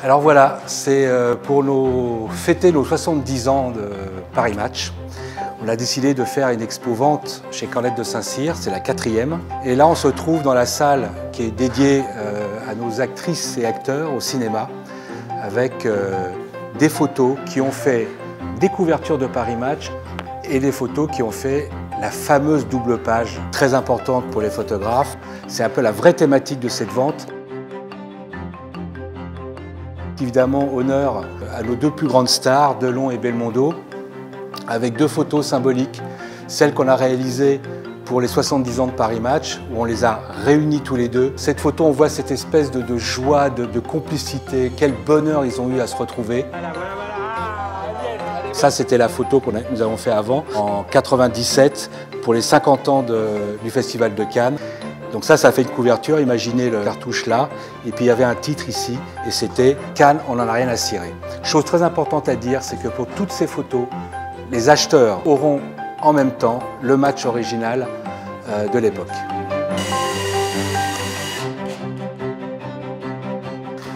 Alors voilà, c'est pour fêter nos 70 ans de Paris Match. On a décidé de faire une expo-vente chez Cornette de Saint-Cyr, c'est la 4e. Et là, on se trouve dans la salle qui est dédiée à nos actrices et acteurs au cinéma, avec des photos qui ont fait des couvertures de Paris Match et des photos qui ont fait la fameuse double page, très importante pour les photographes. C'est un peu la vraie thématique de cette vente. Évidemment, honneur à nos deux plus grandes stars, Delon et Belmondo, avec deux photos symboliques. Celle qu'on a réalisée pour les 70 ans de Paris Match, où on les a réunis tous les deux. Cette photo, on voit cette espèce de joie, de complicité, quel bonheur ils ont eu à se retrouver. Ça, c'était la photo que nous avons fait avant, en 97, pour les 50 ans du Festival de Cannes. Donc ça fait une couverture, imaginez le cartouche là, et puis il y avait un titre ici, et c'était « Cannes, on n'en a rien à cirer ». Chose très importante à dire, c'est que pour toutes ces photos, les acheteurs auront en même temps le match original de l'époque.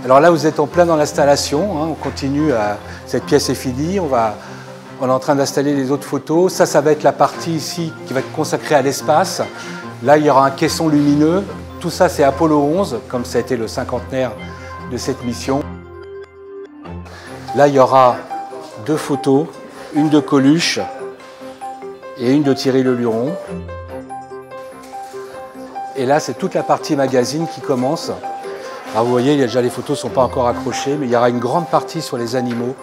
Alors là, vous êtes en plein dans l'installation, hein, on continue, cette pièce est finie, on est en train d'installer les autres photos. Ça va être la partie ici qui va être consacrée à l'espace. Là, il y aura un caisson lumineux. Tout ça, c'est Apollo 11, comme ça a été le cinquantenaire de cette mission. Là, il y aura deux photos, une de Coluche et une de Thierry Leluron. Et là, c'est toute la partie magazine qui commence. Alors, vous voyez, déjà les photos ne sont pas encore accrochées, mais il y aura une grande partie sur les animaux.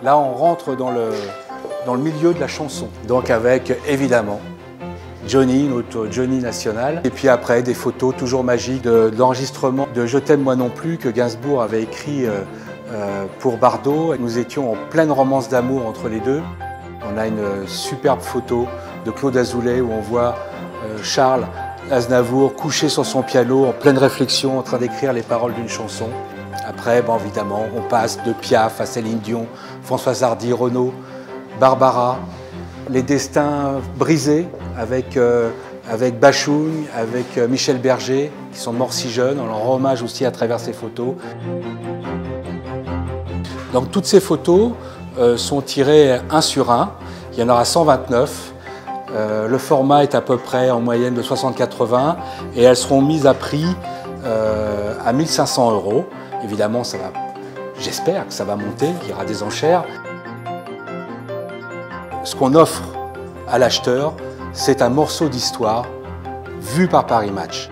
Là, on rentre dans le milieu de la chanson. Donc avec, évidemment, Johnny, notre Johnny national. Et puis après, des photos toujours magiques de l'enregistrement de « Je t'aime moi non plus » que Gainsbourg avait écrit pour Bardot. Nous étions en pleine romance d'amour entre les deux. On a une superbe photo de Claude Azoulay où on voit Charles Aznavour couché sur son piano en pleine réflexion en train d'écrire les paroles d'une chanson. Après, bon, évidemment, on passe de Piaf à Céline Dion, Françoise Hardy, Renaud, Barbara, les destins brisés avec Bachung, avec Michel Berger, qui sont morts si jeunes. On leur rend hommage aussi à travers ces photos. Donc toutes ces photos sont tirées 1 sur 1. Il y en aura 129. Le format est à peu près en moyenne de 60-80 et elles seront mises à prix à 1 500 €. Évidemment, j'espère que ça va monter, qu'il y aura des enchères. Ce qu'on offre à l'acheteur, c'est un morceau d'histoire vu par Paris Match.